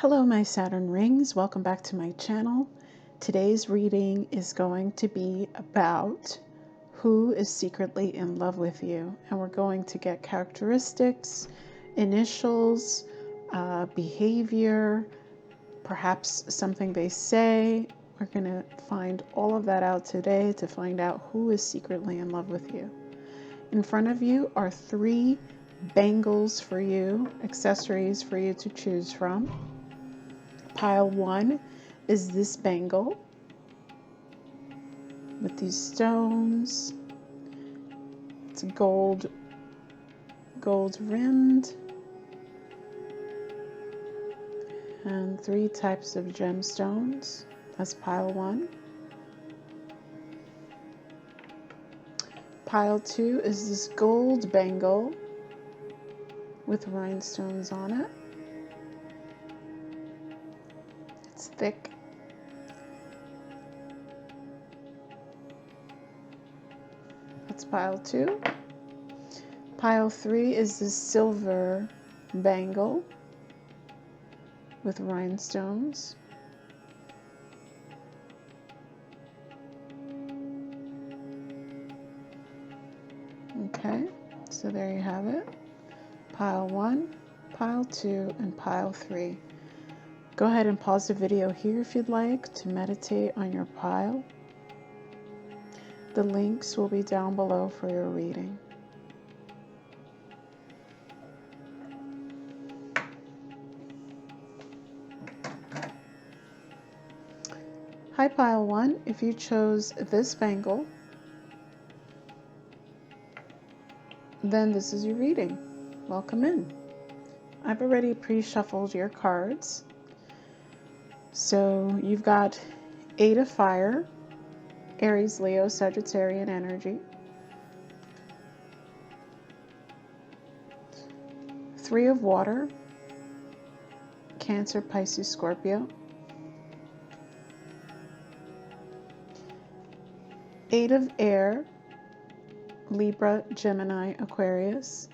Hello, my Saturn rings. Welcome back to my channel. Today's reading is going to be about who is secretly in love with you. And we're going to get characteristics, initials, behavior, perhaps something they say. We're going to find all of that out today to find out who is secretly in love with you. In front of you are 3 bangles for you, accessories for you to choose from. Pile 1 is this bangle with these stones. It's gold rimmed, and 3 types of gemstones. That's pile 1. Pile 2 is this gold bangle with rhinestones on it. It's thick. That's pile 2. Pile 3 is this silver bangle with rhinestones. Okay, so there you have it. Pile 1, pile 2, and pile 3. Go ahead and pause the video here if you'd like to meditate on your pile. The links will be down below for your reading. Hi, pile 1. If you chose this bangle, then this is your reading. Welcome in. I've already pre-shuffled your cards. So you've got 8 of fire, Aries, Leo, Sagittarian energy. 3 of water, Cancer, Pisces, Scorpio. 8 of air, Libra, Gemini, Aquarius.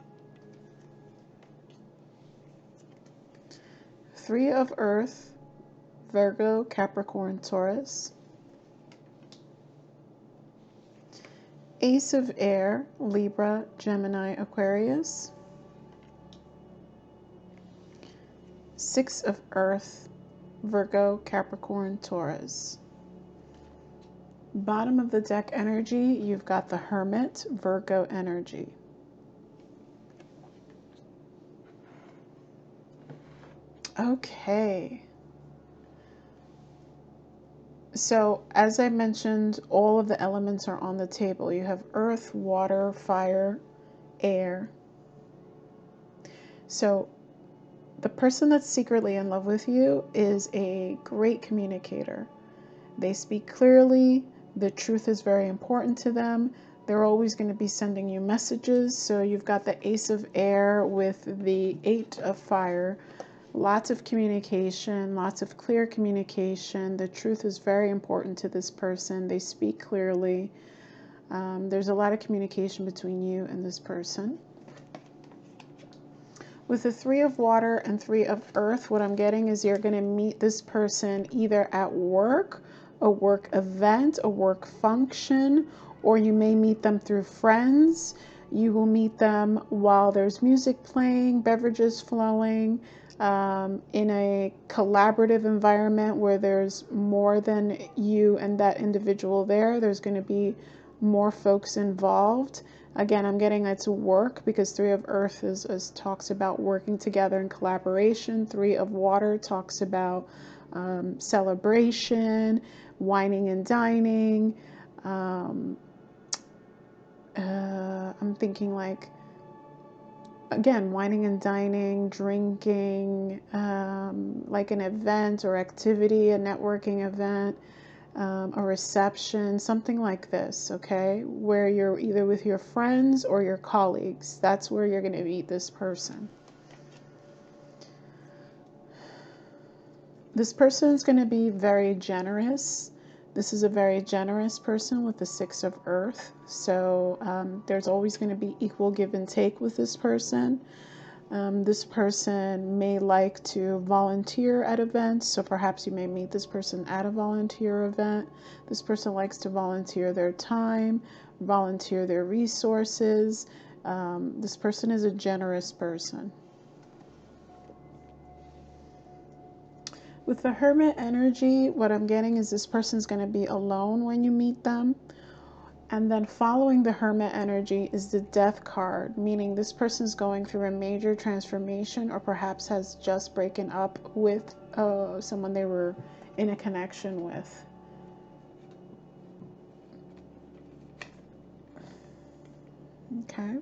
3 of earth, Virgo, Capricorn, Taurus. Ace of air, Libra, Gemini, Aquarius. 6 of earth, Virgo, Capricorn, Taurus. Bottom of the deck energy, you've got the Hermit, Virgo energy. Okay. So, as I mentioned, all of the elements are on the table. You have earth, water, fire, air. So, the person that's secretly in love with you is a great communicator. They speak clearly. The truth is very important to them. They're always going to be sending you messages. So, you've got the Ace of Air with the 8 of Fire. Lots of communication, lots of clear communication. The truth is very important to this person. They speak clearly. There's a lot of communication between you and this person. With the 3 of water and 3 of earth, what I'm getting is you're going to meet this person either at work, a work event, a work function, or you may meet them through friends. You will meet them while there's music playing, beverages flowing, in a collaborative environment where there's more than you and that individual there. There's going to be more folks involved. Again, I'm getting it's work because 3 of earth is talks about working together in collaboration. 3 of water talks about celebration, wining and dining. I'm thinking like, again, wining and dining, drinking, like an event or activity, a networking event, a reception, something like this, okay? Where you're either with your friends or your colleagues. That's where you're going to meet this person. This person is going to be very generous. This is a very generous person with the 6 of earth. So there's always going to be equal give and take with this person. This person may like to volunteer at events, so perhaps you may meet this person at a volunteer event. This person likes to volunteer their time, volunteer their resources. This person is a generous person. With the Hermit energy, what I'm getting is this person's going to be alone when you meet them. And then following the Hermit energy is the Death card, meaning this person's going through a major transformation or perhaps has just broken up with someone they were in a connection with. Okay.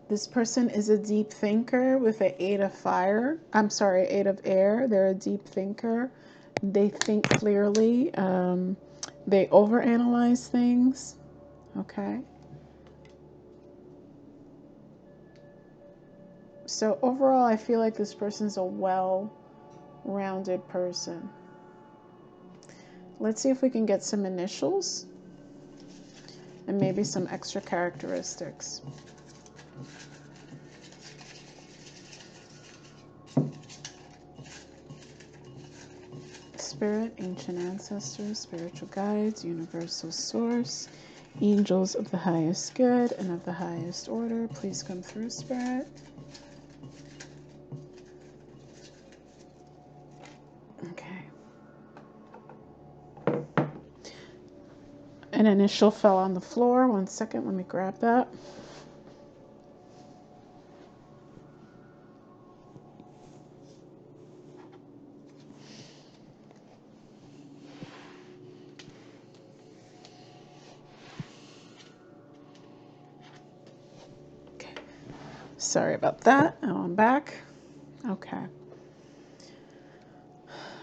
This person is a deep thinker with an 8 of fire. I'm sorry, 8 of air. They're a deep thinker. They think clearly. They overanalyze things. Okay. So overall, I feel like this person's a well-rounded person. Let's see if we can get some initials and maybe some extra characteristics. Spirit, ancient ancestors, spiritual guides, universal source, angels of the highest good and of the highest order, please come through, Spirit. Okay. An initial fell on the floor. 1 second, let me grab that. Sorry about that. Now I'm back. Okay.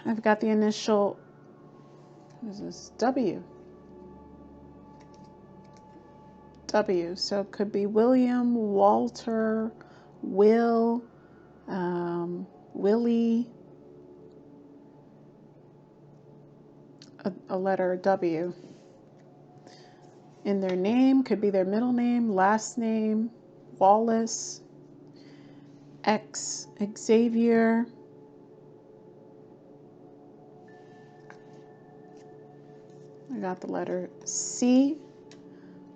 I've got the initial, what is this? W. W. So it could be William, Walter, Will, Willie, a letter W. In their name, could be their middle name, last name, Wallace, X, Xavier, I got the letter C,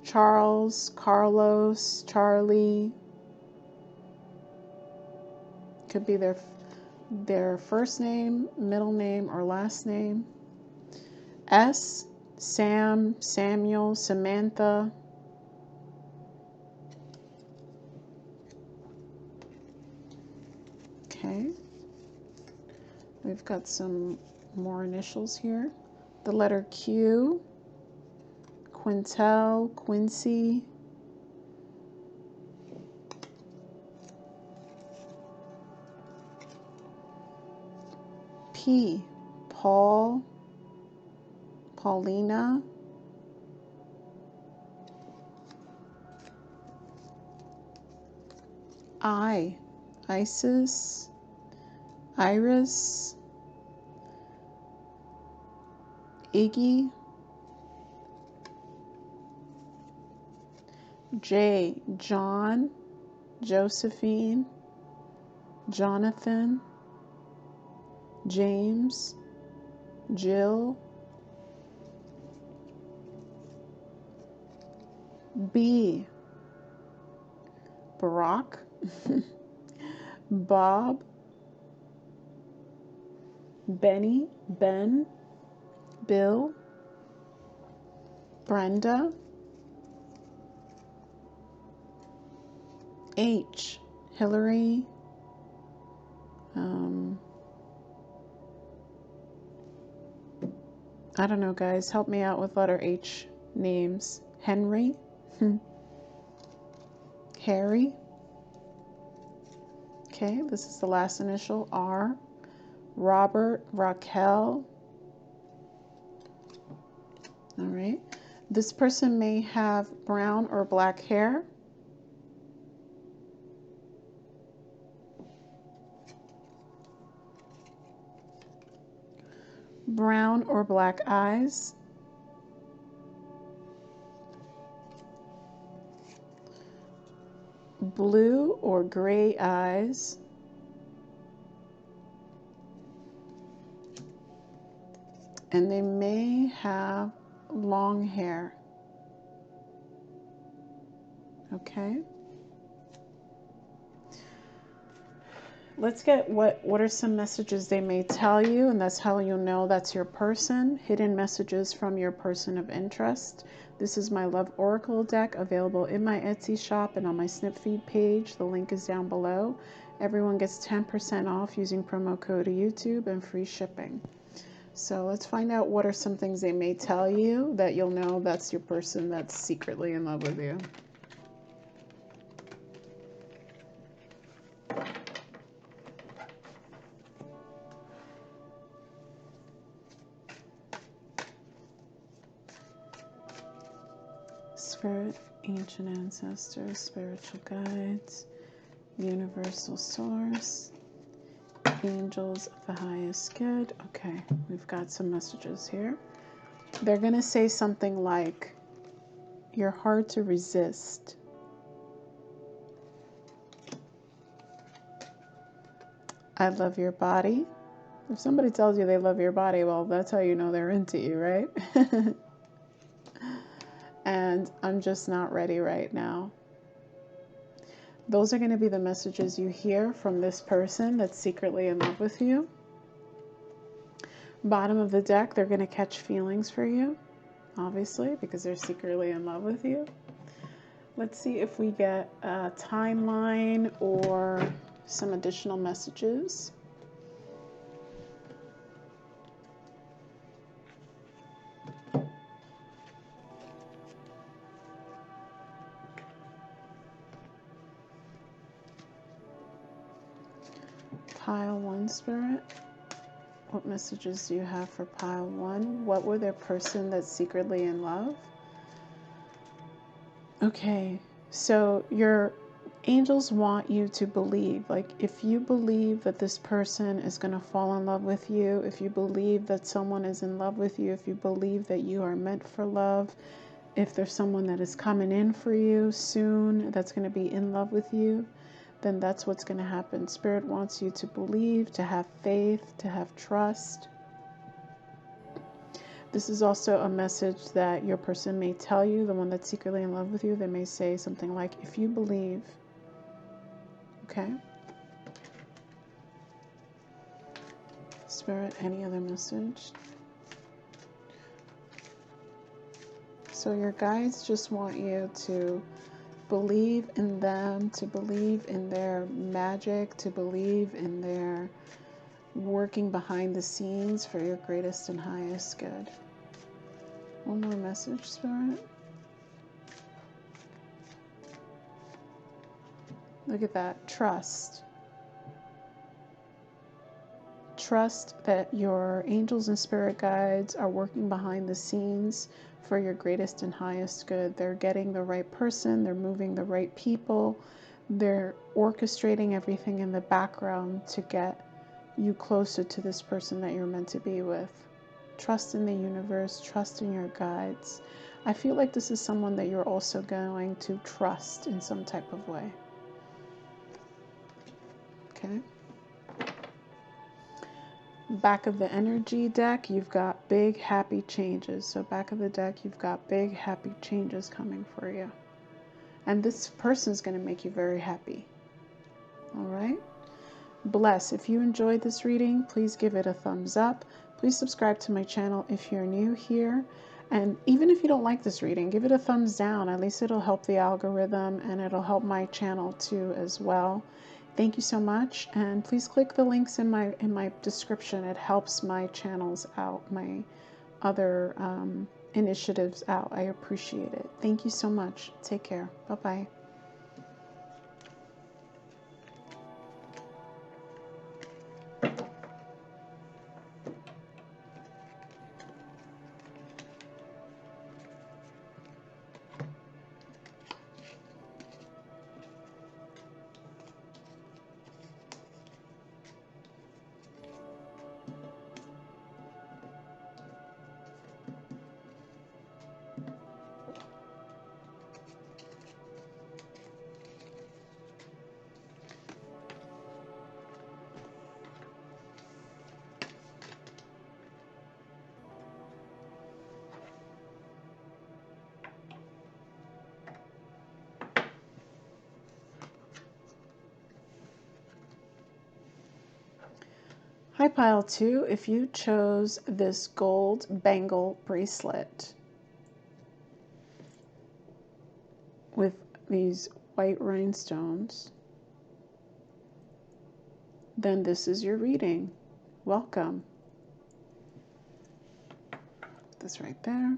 Charles, Carlos, Charlie. Could be their first name, middle name, or last name. S, Sam, Samuel, Samantha. Okay. We've got some more initials here. The letter Q, Quintel, Quincy. P, Paul, Paulina. I, Isis, Iris, Iggy. J, John, Josephine, Jonathan, James, Jill. B, Barack, Bob, Benny, Ben, Bill, Brenda. H, Hillary, I don't know, guys, help me out with letter H names. Henry, Harry. Okay, this is the last initial, R, Robert, Raquel. All right, this person may have brown or black hair. Brown or black eyes. blue or gray eyes, and they may have long hair. Okay. Let's get what are some messages they may tell you, and that's how you'll know that's your person. Hidden messages from your person of interest. This is my Love Oracle deck, available in my Etsy shop and on my Snip Feed page. The link is down below. Everyone gets 10% off using promo code YouTube and free shipping. So let's find out what are some things they may tell you that you'll know that's your person that's secretly in love with you. Spirit, ancient ancestors, spiritual guides, universal source, angels of the highest good. Okay, we've got some messages here. They're going to say something like, you're hard to resist. I love your body. If somebody tells you they love your body, well, that's how you know they're into you, right? And I'm just not ready right now. Those are going to be the messages you hear from this person that's secretly in love with you. Bottom of the deck, they're going to catch feelings for you, obviously, because they're secretly in love with you. Let's see if we get a timeline or some additional messages. Pile 1 spirit. What messages do you have for pile 1? What were their person that's secretly in love? Okay, so your angels want you to believe. Like, if you believe that this person is going to fall in love with you, if you believe that someone is in love with you, if you believe that you are meant for love, if there's someone that is coming in for you soon that's going to be in love with you, then that's what's going to happen. Spirit wants you to believe, to have faith, to have trust. This is also a message that your person may tell you, the one that's secretly in love with you. They may say something like, if you believe, okay? Spirit, any other message? So your guides just want you to believe in them, to believe in their magic, to believe in their working behind the scenes for your greatest and highest good. One more message, Spirit. Look at that. Trust. Trust that your angels and spirit guides are working behind the scenes for your greatest and highest good. They're getting the right person. They're moving the right people. They're orchestrating everything in the background to get you closer to this person that you're meant to be with. Trust in the universe. Trust in your guides. I feel like this is someone that you're also going to trust in some type of way. Okay. Back of the energy deck, you've got big happy changes. So back of the deck, you've got big happy changes coming for you. And this person is going to make you very happy. All right. Bless. If you enjoyed this reading, please give it a thumbs up. Please subscribe to my channel if you're new here. And even if you don't like this reading, give it a thumbs down. At least it'll help the algorithm and it'll help my channel too as well. Thank you so much, and please click the links in my description. It helps my channels out, my other initiatives out. I appreciate it. Thank you so much. Take care. Bye-bye. Hi, pile 2. If you chose this gold bangle bracelet with these white rhinestones, then this is your reading. Welcome. Put this right there.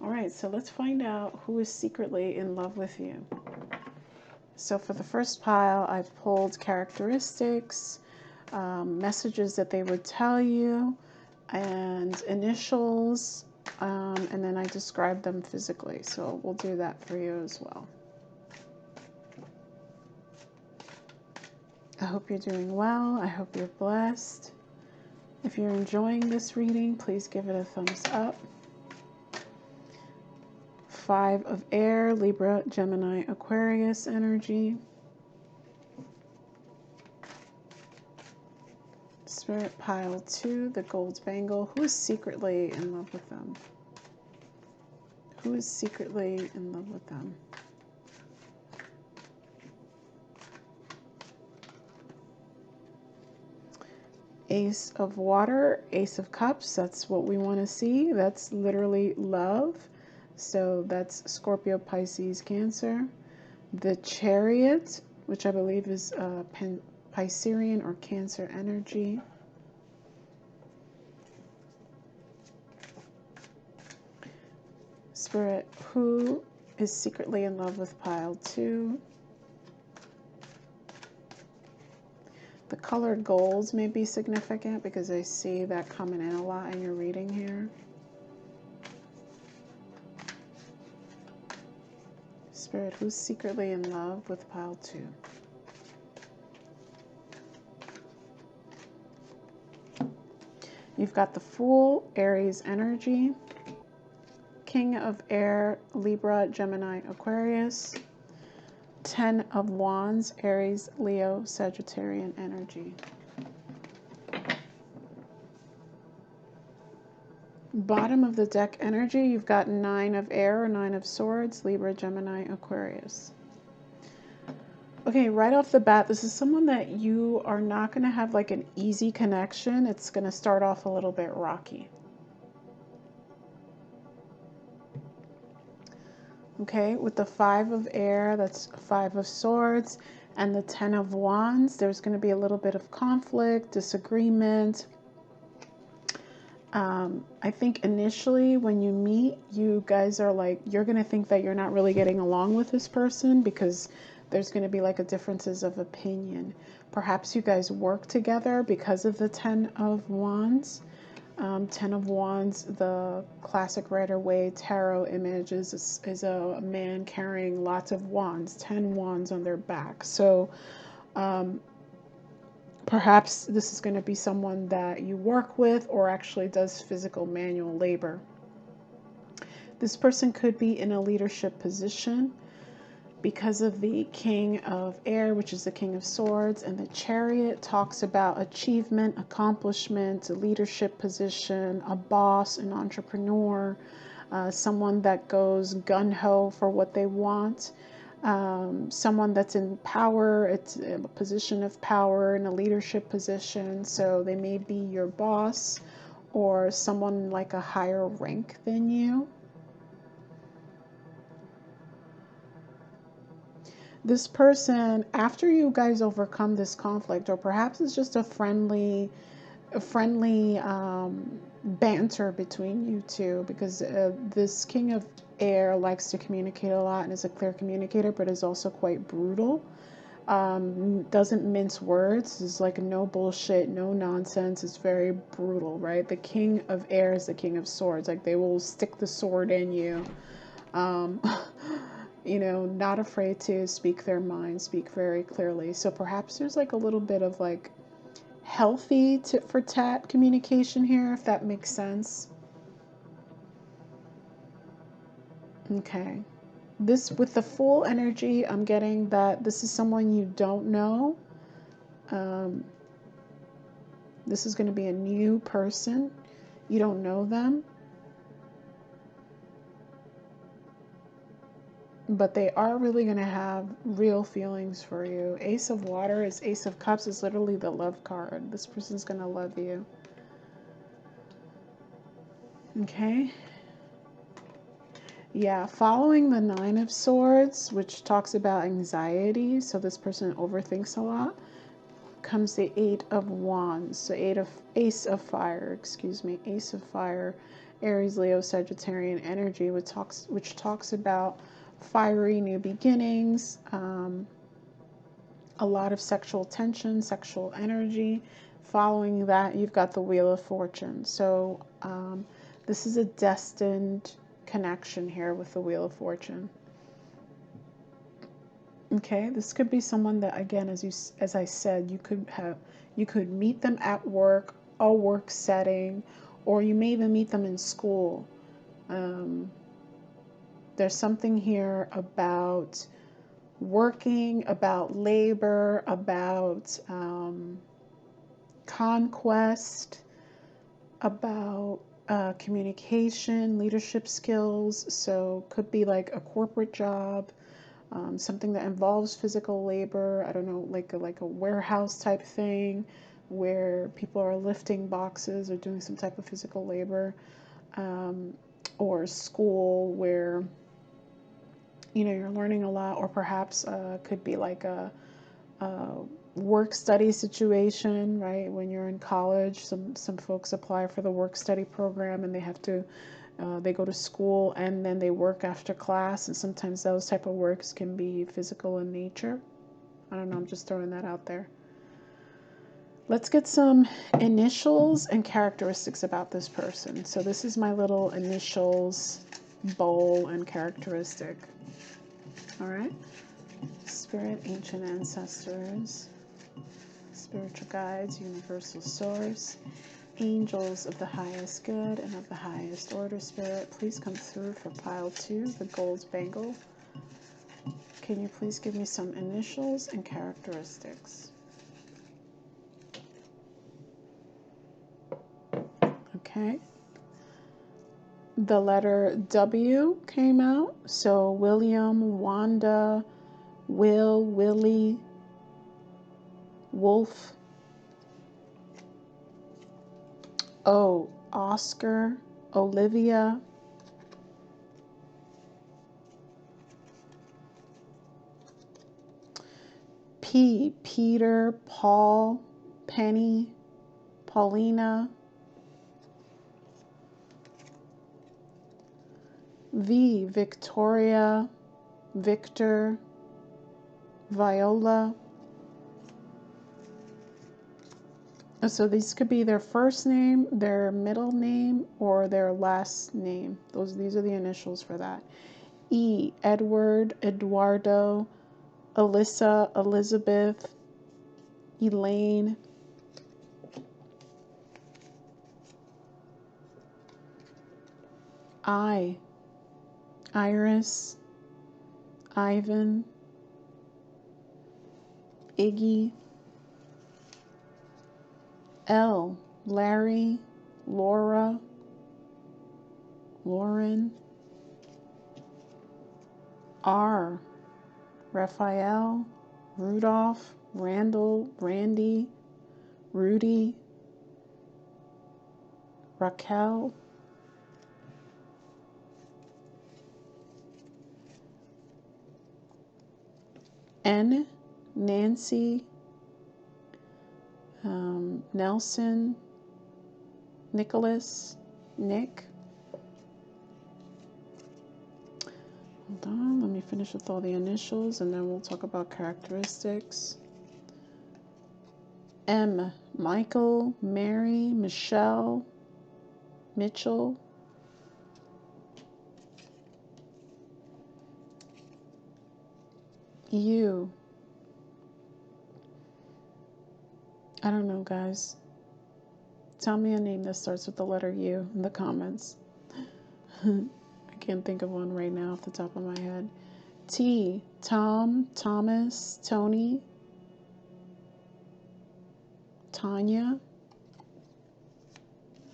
All right, so let's find out who is secretly in love with you. So for the first pile, I pulled characteristics, messages that they would tell you, and initials, and then I described them physically. So we'll do that for you as well. I hope you're doing well. I hope you're blessed. If you're enjoying this reading, please give it a thumbs up. 5 of air, Libra, Gemini, Aquarius energy. Spirit pile 2, the gold bangle. Who is secretly in love with them? Who is secretly in love with them? Ace of water, Ace of cups. That's what we want to see. That's literally love. So that's Scorpio, Pisces, Cancer. The Chariot, which I believe is Piscean or Cancer energy. Spirit, who is secretly in love with pile 2? The colored golds may be significant because I see that coming in a lot in your reading here. Spirit, who's secretly in love with pile 2? You've got the Fool, Aries energy. King of air, Libra, Gemini, Aquarius. 10 of wands, Aries, Leo, Sagittarian energy. Bottom of the deck energy, you've got 9 of air or 9 of swords, Libra, Gemini, Aquarius. Okay, right off the bat, this is someone that you are not going to have like an easy connection. It's going to start off a little bit rocky. Okay, with the 5 of air, that's 5 of swords, and the 10 of wands, there's going to be a little bit of conflict, disagreement. I think initially when you meet, you guys are like, you're going to think that you're not really getting along with this person because there's going to be like a differences of opinion. Perhaps you guys work together because of the 10 of wands. 10 of wands, the classic Rider-Waite tarot image is a man carrying lots of wands, 10 wands on their back. So perhaps this is going to be someone that you work with or actually does physical manual labor. This person could be in a leadership position because of the King of Air, which is the King of Swords, and the Chariot talks about achievement, accomplishment, a leadership position, a boss, an entrepreneur, someone that goes gung-ho for what they want, someone that's in power. It's a position of power in a leadership position, so they may be your boss or someone like a higher rank than you. This person, after you guys overcome this conflict, or perhaps it's just a friendly banter between you two, because this King of Air likes to communicate a lot and is a clear communicator, but is also quite brutal. Doesn't mince words. Is like no bullshit, no nonsense. It's very brutal, right? The King of Air is the King of Swords. Like they will stick the sword in you. You know, not afraid to speak their mind, speak very clearly. So perhaps there's like a little bit of like healthy tit for tat communication here, if that makes sense. Okay. This, with the Fool energy, I'm getting that this is someone you don't know. This is going to be a new person. You don't know them. but they are really going to have real feelings for you. Ace of Water is Ace of Cups is literally the love card. This person's going to love you. Okay. Yeah, following the Nine of Swords, which talks about anxiety, so this person overthinks a lot, comes the Eight of Wands. So Ace of Fire, excuse me, Ace of Fire, Aries, Leo, Sagittarian energy, which talks about fiery new beginnings, a lot of sexual tension, sexual energy. Following that, you've got the Wheel of Fortune. So this is a destined connection here with the Wheel of Fortune. Okay, this could be someone that, again, as I said, you could meet them at work, a work setting, or you may even meet them in school. There's something here about working, about labor, about conquest, about communication, leadership skills. So could be like a corporate job, something that involves physical labor. I don't know, like a warehouse type thing where people are lifting boxes or doing some type of physical labor, or school where you're learning a lot, or perhaps could be like a work study situation, right? When you're in college, some folks apply for the work study program and they have to they go to school and then they work after class, and sometimes those type of works can be physical in nature. I don't know, I'm just throwing that out there. Let's get some initials and characteristics about this person. So this is my little initials bowl and characteristic. All right. Spirit, ancient ancestors, spiritual guides, universal source, angels of the highest good and of the highest order. Spirit, please come through for pile 2, the gold bangle. Can you please give me some initials and characteristics? Okay. The letter W came out. So William, Wanda, Will, Willie, Wolf. O, Oscar, Olivia. P, Peter, Paul, Penny, Paulina. V, Victoria, Victor, Viola. So these could be their first name, their middle name, or their last name. These are the initials for that. E, Edward, Eduardo, Alyssa, Elizabeth, Elaine. I, Iris, Ivan, Iggy. L, Larry, Laura, Lauren. R, Raphael, Rudolph, Randall, Randy, Rudy, Raquel. N, Nancy, Nelson, Nicholas, Nick. Hold on, let me finish with all the initials and then we'll talk about characteristics. M, Michael, Mary, Michelle, Mitchell. U, I don't know, guys. Tell me a name that starts with the letter U in the comments. I can't think of one right now off the top of my head. T, Tom, Thomas, Tony, Tanya.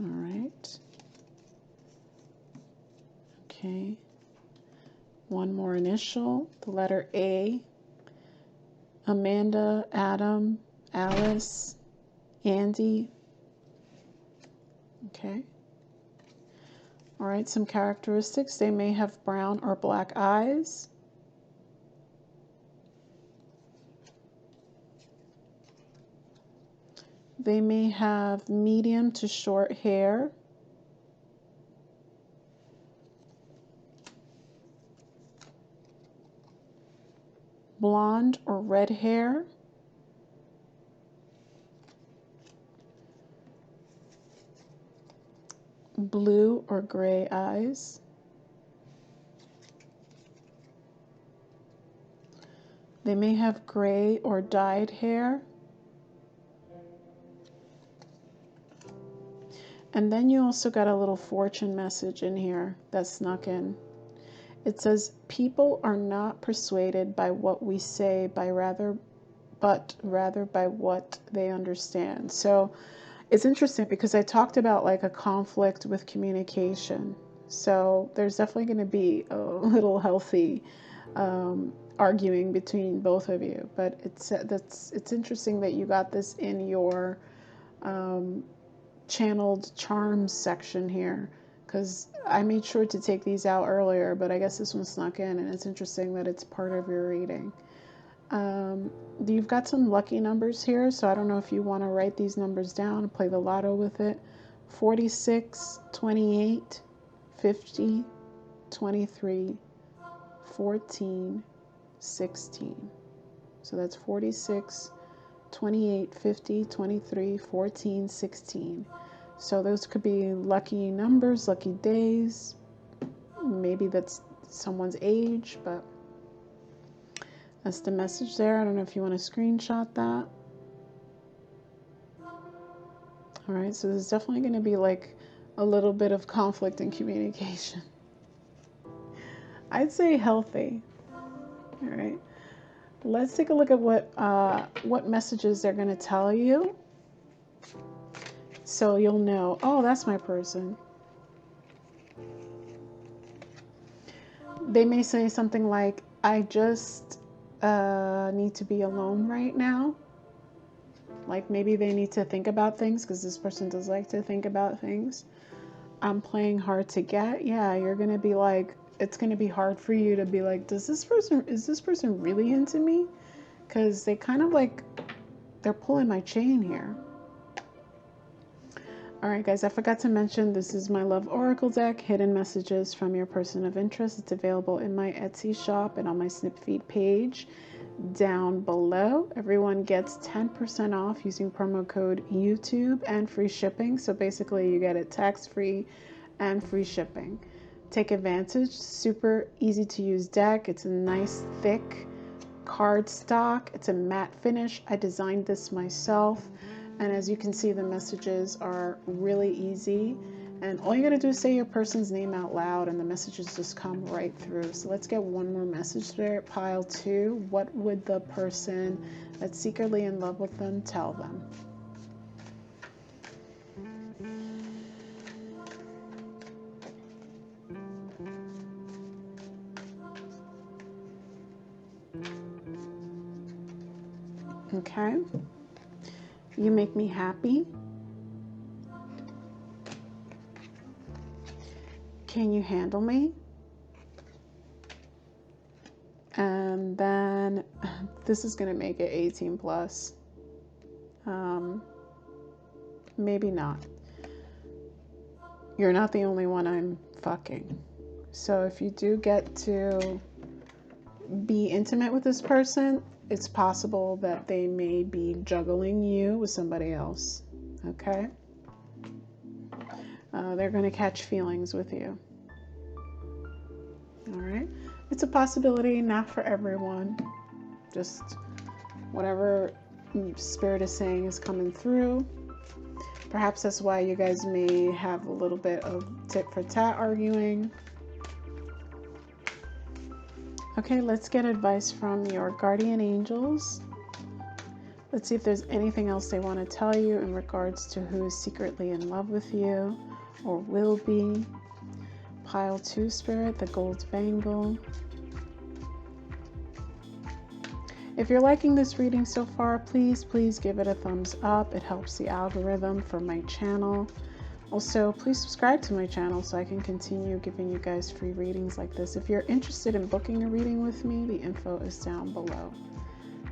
All right. Okay. One more initial, the letter A. Amanda, Adam, Alice, Andy. Okay. All right, some characteristics. They may have brown or black eyes. They may have medium to short hair. Blonde or red hair. Blue or gray eyes. They may have gray or dyed hair. And then you also got a little fortune message in here that snuck in. It says, people are not persuaded by what we say, but rather by what they understand. So it's interesting because I talked about like a conflict with communication. So there's definitely going to be a little healthy arguing between both of you. But it's interesting that you got this in your channeled charms section here, because I made sure to take these out earlier, but I guess this one snuck in, and it's interesting that it's part of your reading. You've got some lucky numbers here, so I don't know if you want to write these numbers down and play the lotto with it. 46, 28, 50, 23, 14, 16. So that's 46, 28, 50, 23, 14, 16. So those could be lucky numbers, lucky days. Maybe that's someone's age, but that's the message there. I don't know if you want to screenshot that. All right, so there's definitely going to be like a little bit of conflict in communication. I'd say healthy. All right. Let's take a look at what messages they're going to tell you. So you'll know, oh, that's my person. They may say something like, I just need to be alone right now. Like maybe they need to think about things, because this person does like to think about things. I'm playing hard to get. Yeah, you're going to be like, it's going to be hard for you to be like, is this person really into me? Because they kind of like, they're pulling my chain here. All right, guys, I forgot to mention, this is my Love Oracle deck, Hidden Messages from Your Person of Interest. It's available in my Etsy shop and on my Snip Feed page down below. Everyone gets 10% off using promo code YouTube and free shipping. So basically you get it tax-free and free shipping. Take advantage. Super easy to use deck. It's a nice thick card stock. It's a matte finish. I designed this myself. And as you can see, the messages are really easy. And all you gotta do is say your person's name out loud and the messages just come right through. So let's get one more message there. Pile 2. What would the person that's secretly in love with them tell them? Okay. You make me happy. Can you handle me? And then this is going to make it 18 plus. Maybe not. You're not the only one I'm fucking. So if you do get to be intimate with this person, it's possible that they may be juggling you with somebody else. Okay? They're going to catch feelings with you. All right? It's a possibility, not for everyone. Just whatever Spirit is saying is coming through. Perhaps that's why you guys may have a little bit of tit for tat arguing. Okay, let's get advice from your guardian angels. Let's see if there's anything else they want to tell you in regards to who is secretly in love with you or will be. Pile 2, Spirit, the gold bangle. If you're liking this reading so far, please give it a thumbs up. It helps the algorithm for my channel. Also, please subscribe to my channel so I can continue giving you guys free readings like this. If you're interested in booking a reading with me, the info is down below.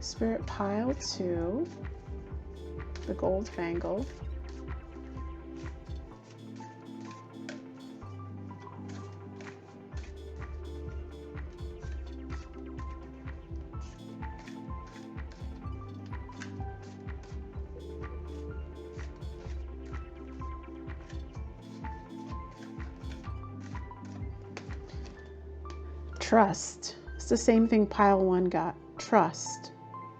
Spirit pile 2, the gold bangle. Trust. It's the same thing pile 1 got. Trust.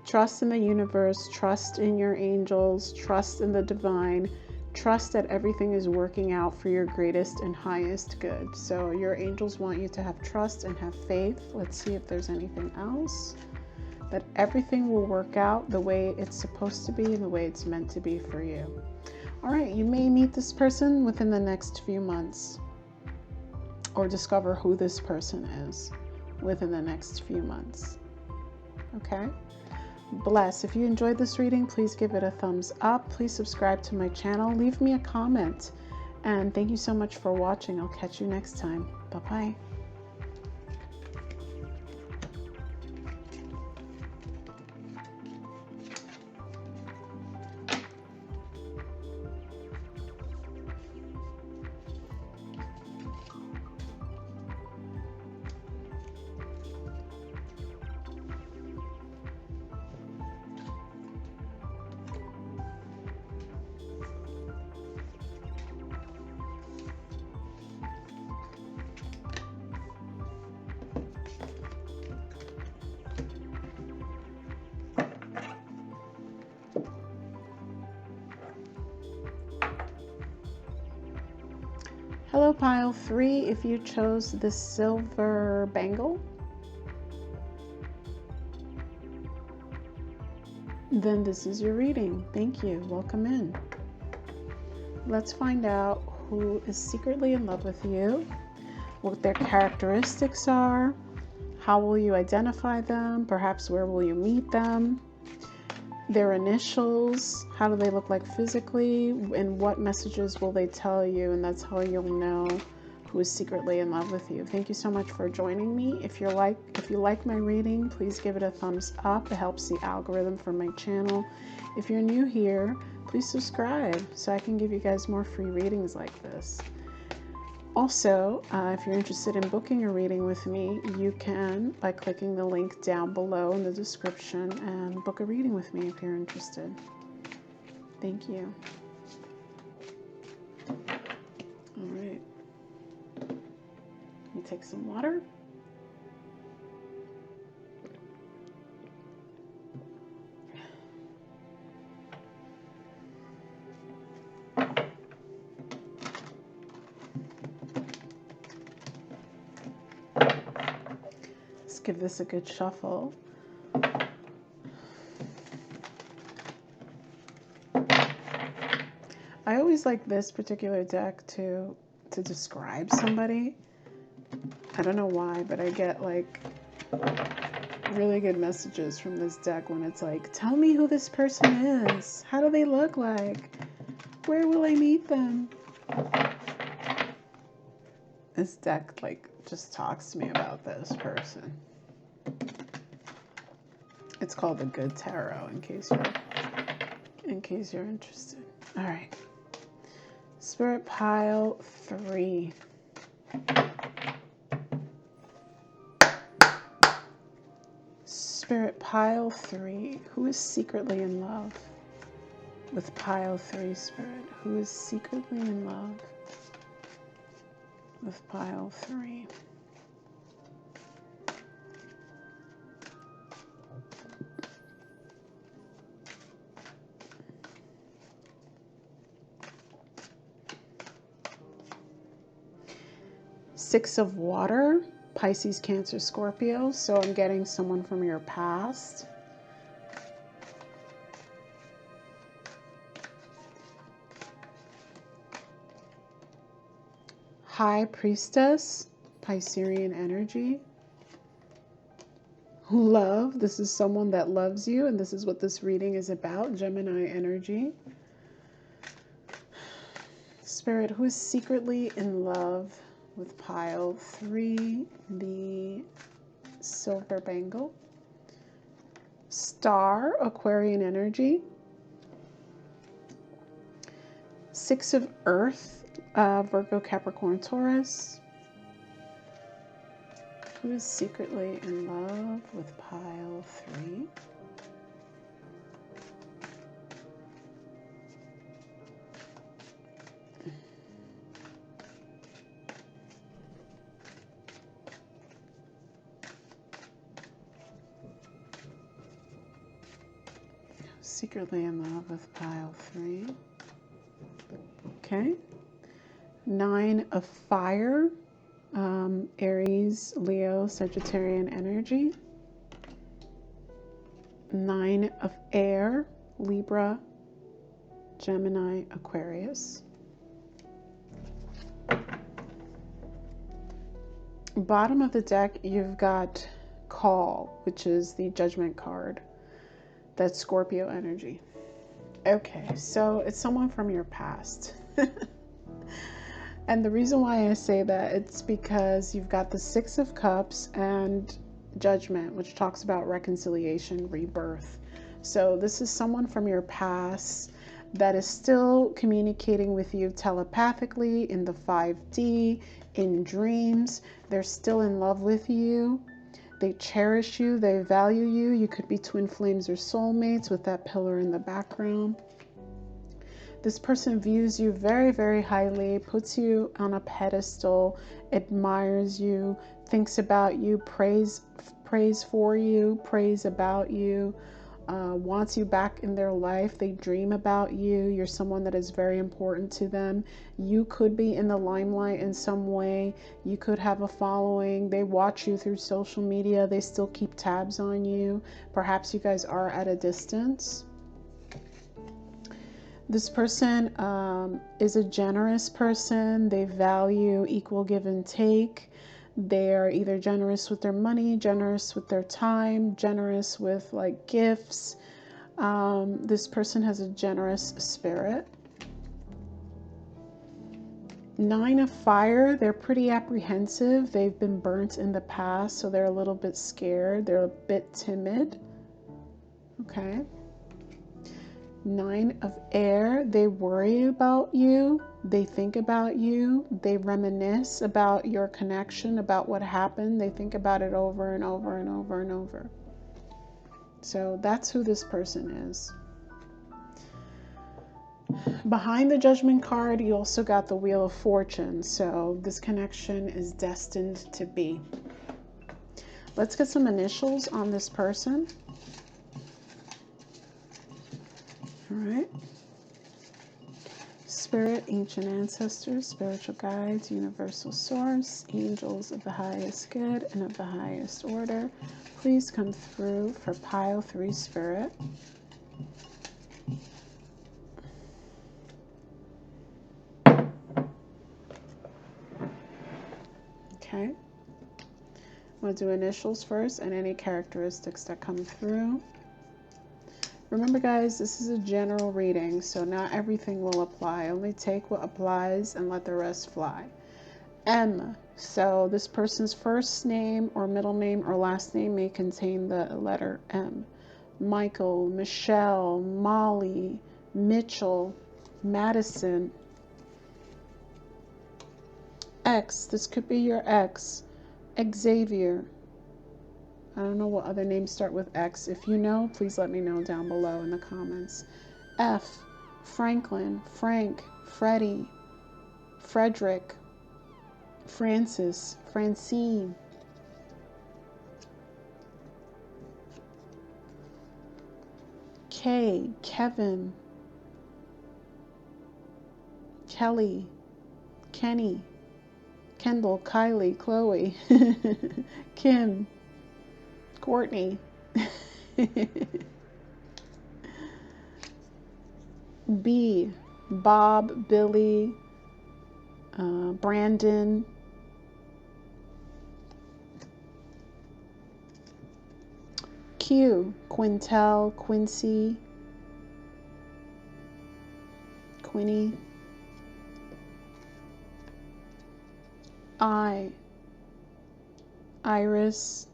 Trust in the universe, trust in your angels, trust in the divine, trust that everything is working out for your greatest and highest good. So your angels want you to have trust and have faith. Let's see if there's anything else. That everything will work out the way it's supposed to be and the way it's meant to be for you. All right, you may meet this person within the next few months, or discover who this person is within the next few months. Okay? Bless. If you enjoyed this reading, please give it a thumbs up. Please subscribe to my channel. Leave me a comment. And thank you so much for watching. I'll catch you next time. Bye-bye. Hello, pile 3. If you chose the silver bangle, then this is your reading. Thank you. Welcome in. Let's find out who is secretly in love with you, what their characteristics are, how will you identify them, perhaps where will you meet them, their initials, how do they look like physically, and what messages will they tell you, and that's how you'll know who is secretly in love with you. Thank you so much for joining me. If you like my reading, please give it a thumbs up. It helps the algorithm for my channel. If you're new here, please subscribe so I can give you guys more free readings like this. Also, if you're interested in booking a reading with me, you can by clicking the link down below in the description and book a reading with me if you're interested. Thank you. All right. Let me take some water. Give this a good shuffle. I always like this particular deck to describe somebody. I don't know why, but I get like really good messages from this deck when it's like, tell me who this person is. How do they look like? Where will I meet them? This deck like just talks to me about this person. It's called the Good Tarot, in case you're interested. All right. Spirit pile 3. Spirit pile 3. Who is secretly in love with pile 3, Spirit? Who is secretly in love with pile 3? Six of water, Pisces, Cancer, Scorpio. So I'm getting someone from your past. High Priestess, Piscean energy. love. This is someone that loves you, and this is what this reading is about, Gemini energy. Spirit, who is secretly in love with pile 3, the silver bangle. Star, Aquarian energy. 6 of earth, Virgo, Capricorn, Taurus. Who is secretly in love with pile 3? Secretly in love with pile 3. Okay. 9 of fire, Aries, Leo, Sagittarian energy. 9 of air, Libra, Gemini, Aquarius. Bottom of the deck, you've got Call, which is the Judgment card. That's Scorpio energy. Okay, so it's someone from your past. And the reason why I say that, it's because you've got the 6 of Cups and Judgment, which talks about reconciliation, rebirth. So this is someone from your past that is still communicating with you telepathically in the 5D, in dreams. They're still in love with you. They cherish you. They value you. You could be twin flames or soulmates with that pillar in the background. This person views you very, very highly, puts you on a pedestal, admires you, thinks about you, prays for you, prays about you, wants you back in their life. They dream about you. You're someone that is very important to them. You could be in the limelight in some way. You could have a following. They watch you through social media. They still keep tabs on you. Perhaps you guys are at a distance. This person is a generous person. They value equal give and take. They are either generous with their money, generous with their time, generous with like gifts. This person has a generous spirit. 9 of fire, they're pretty apprehensive. They've been burnt in the past, so they're a little bit scared. They're a bit timid. Okay. 9 of air, they worry about you, they think about you, they reminisce about your connection, about what happened. They think about it over and over and over and over. So that's who this person is. Behind the Judgment card, you also got the Wheel of Fortune. So this connection is destined to be. Let's get some initials on this person. All right. Spirit, ancient ancestors, spiritual guides, universal source, angels of the highest good and of the highest order, please come through for pile 3 spirit. Okay. We'll do initials first and any characteristics that come through. Remember guys, this is a general reading, so not everything will apply. Only take what applies and let the rest fly. M. So this person's first name or middle name or last name may contain the letter M. Michael, Michelle, Molly, Mitchell, Madison. X. This could be your ex. Xavier. I don't know what other names start with X. If you know, please let me know down below in the comments. F. Franklin, Frank, Freddie, Frederick, Francis, Francine. K. Kevin, Kelly, Kenny, Kendall, Kylie, Chloe, Kim, Courtney, B, Bob, Billy, Brandon, Q, Quintel, Quincy, Quinny. I, Iris,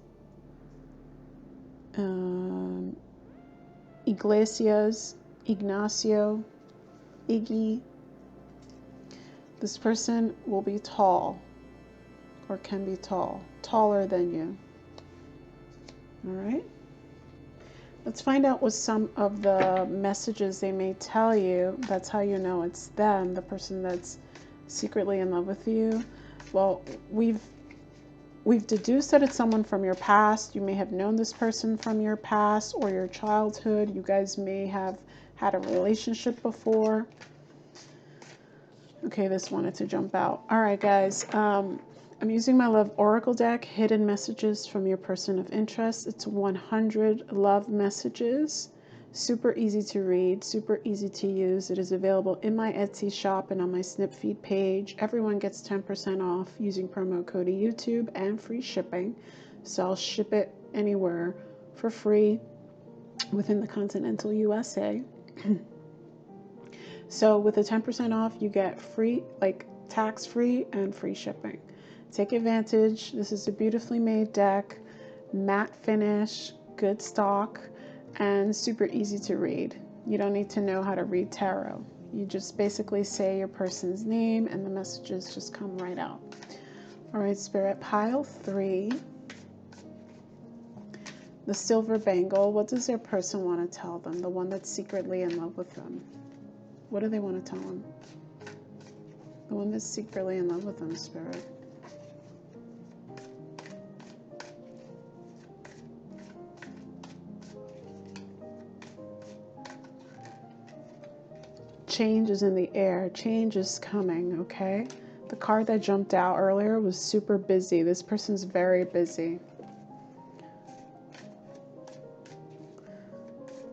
Iglesias, Ignacio, Iggy. This person will be tall, or can be tall, taller than you. All right. Let's find out what some of the messages they may tell you. That's how you know it's them, the person that's secretly in love with you. Well, we've deduced that it's someone from your past. You may have known this person from your past or your childhood. You guys may have had a relationship before. Okay, this wanted to jump out. All right, guys. I'm using my Love Oracle deck, Hidden Messages from Your Person of Interest. It's 100 love messages. Super easy to read, super easy to use. It is available in my Etsy shop and on my Snip Feed page. Everyone gets 10% off using promo code YouTube and free shipping. So I'll ship it anywhere for free within the continental USA. So with the 10% off, you get free, like tax-free and free shipping. Take advantage. This is a beautifully made deck, matte finish, good stock, and super easy to read. You don't need to know how to read tarot. You just basically say your person's name and the messages just come right out. All right, Spirit, pile 3. The silver bangle. What does their person want to tell them? The one that's secretly in love with them. What do they want to tell them? The one that's secretly in love with them, Spirit. Change is in the air. Change is coming, okay? The card that jumped out earlier was super busy. This person's very busy.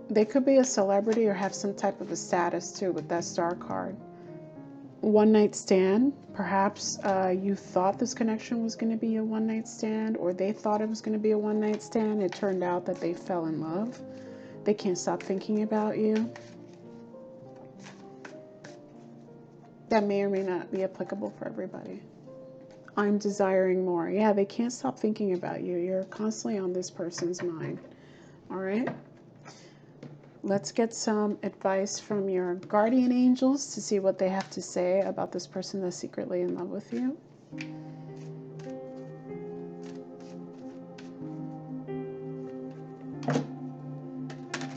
They could be a celebrity or have some type of a status too with that star card. One night stand. Perhaps you thought this connection was going to be a one night stand, or they thought it was going to be a one night stand. It turned out that they fell in love. They can't stop thinking about you. That may or may not be applicable for everybody. I'm desiring more. Yeah, they can't stop thinking about you. You're constantly on this person's mind. All right. Let's get some advice from your guardian angels to see what they have to say about this person that's secretly in love with you.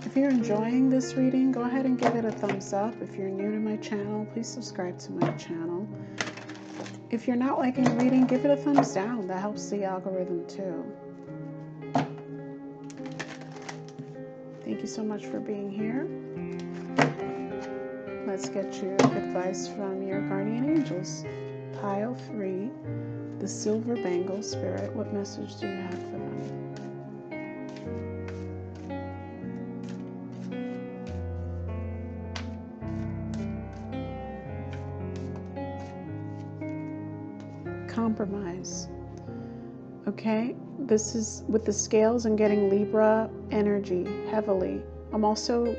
If you're enjoying this reading, go ahead and give it a thumbs up. If you're new to my channel, please subscribe to my channel. If you're not liking the reading, give it a thumbs down. That helps the algorithm too. Thank you so much for being here. Let's get you advice from your guardian angels. Pile 3, the silver bangle. Spirit, what message do you have for them? Compromise. Okay, this is with the scales. I'm getting Libra energy heavily. I'm also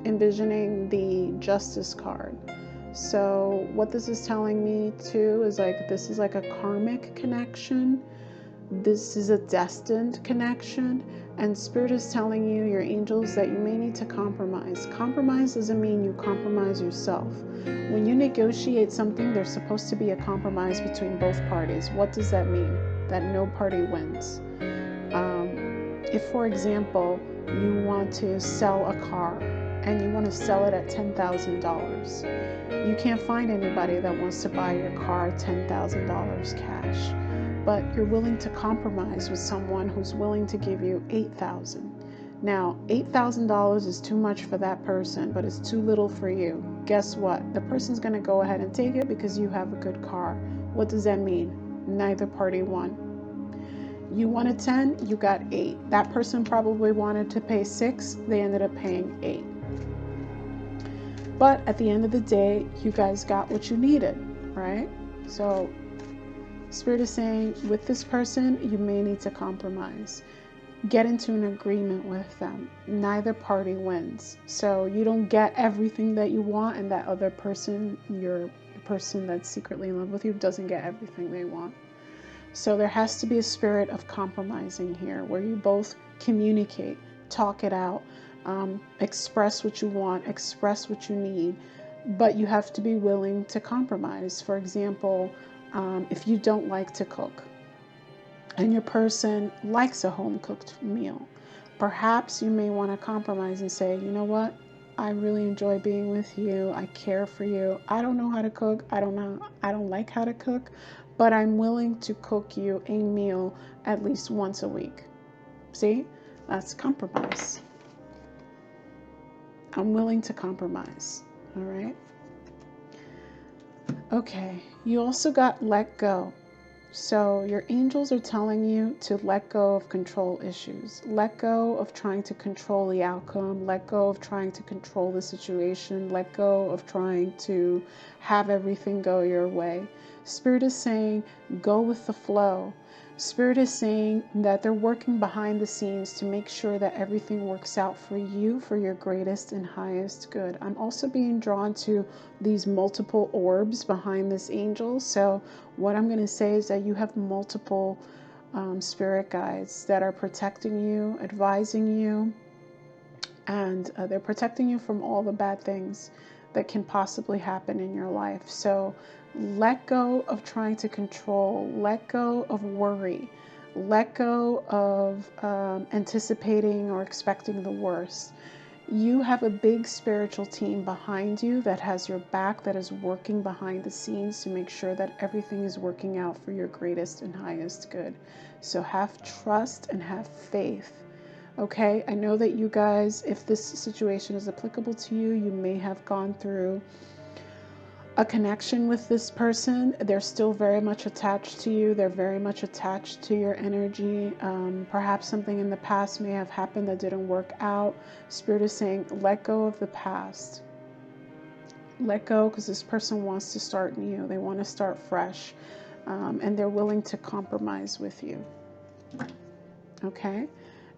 envisioning the Justice card. So what this is telling me too is like this is like a karmic connection. This is a destined connection, and Spirit is telling you, your angels, that you may need to compromise. Compromise doesn't mean you compromise yourself. When you negotiate something, there's supposed to be a compromise between both parties. What does that mean? That no party wins. If, for example, you want to sell a car and you want to sell it at $10,000, you can't find anybody that wants to buy your car at $10,000 cash. But you're willing to compromise with someone who's willing to give you $8,000. Now, $8,000 is too much for that person, but it's too little for you. Guess what? The person's going to go ahead and take it because you have a good car. What does that mean? Neither party won. You wanted 10, you got 8. That person probably wanted to pay 6, they ended up paying 8. But at the end of the day, you guys got what you needed, right? So Spirit is saying with this person, you may need to compromise. get into an agreement with them. Neither party wins. So you don't get everything that you want, and that other person, your person that's secretly in love with you, doesn't get everything they want. So there has to be a spirit of compromising here, where you both communicate, talk it out, express what you want, express what you need, but you have to be willing to compromise. For example, if you don't like to cook and your person likes a home-cooked meal, perhaps you may want to compromise and say, you know what? I really enjoy being with you. I care for you. I don't know how to cook. I don't like how to cook, but I'm willing to cook you a meal at least once a week. See? That's compromise. I'm willing to compromise. All right? Okay. You also got let go. So your angels are telling you to let go of control issues. Let go of trying to control the outcome. Let go of trying to control the situation. Let go of trying to have everything go your way. Spirit is saying, go with the flow. Spirit is saying that they're working behind the scenes to make sure that everything works out for you for your greatest and highest good. I'm also being drawn to these multiple orbs behind this angel. So what I'm going to say is that you have multiple spirit guides that are protecting you, advising you, and they're protecting you from all the bad things that can possibly happen in your life. So let go of trying to control, let go of worry, let go of anticipating or expecting the worst. You have a big spiritual team behind you that has your back, that is working behind the scenes to make sure that everything is working out for your greatest and highest good. So have trust and have faith. Okay, I know that you guys, if this situation is applicable to you, you may have gone through a connection with this person. They're still very much attached to you. They're very much attached to your energy. Perhaps something in the past may have happened that didn't work out. Spirit is saying, let go of the past. Let go, because this person wants to start new. They want to start fresh. And they're willing to compromise with you. Okay?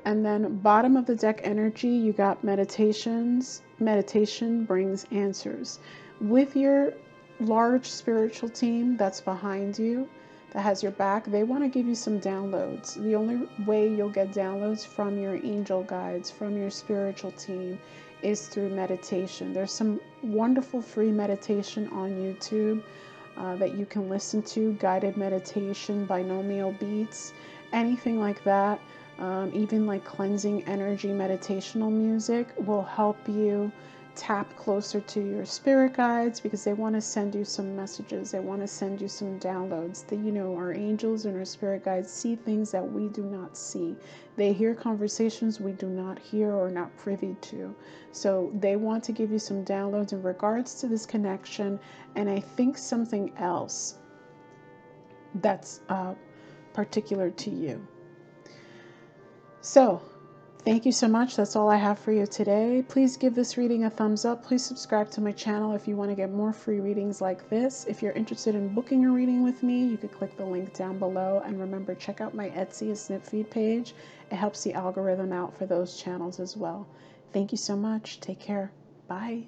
And then bottom of the deck energy, you got meditations. Meditation brings answers. With your large spiritual team that's behind you, that has your back, they want to give you some downloads. The only way you'll get downloads from your angel guides, from your spiritual team, is through meditation. There's some wonderful free meditation on YouTube that you can listen to, guided meditation, binaural beats, anything like that. Even like cleansing energy meditational music will help you tap closer to your spirit guides, because they want to send you some messages. They want to send you some downloads. That, you know, our angels and our spirit guides see things that we do not see. They hear conversations we do not hear or not privy to. So they want to give you some downloads in regards to this connection, and I think something else that's particular to you. So thank you so much. That's all I have for you today. Please give this reading a thumbs up. Please subscribe to my channel if you want to get more free readings like this. If you're interested in booking a reading with me, you could click the link down below. And remember, check out my Etsy and Snip Feed page. It helps the algorithm out for those channels as well. Thank you so much. Take care. Bye.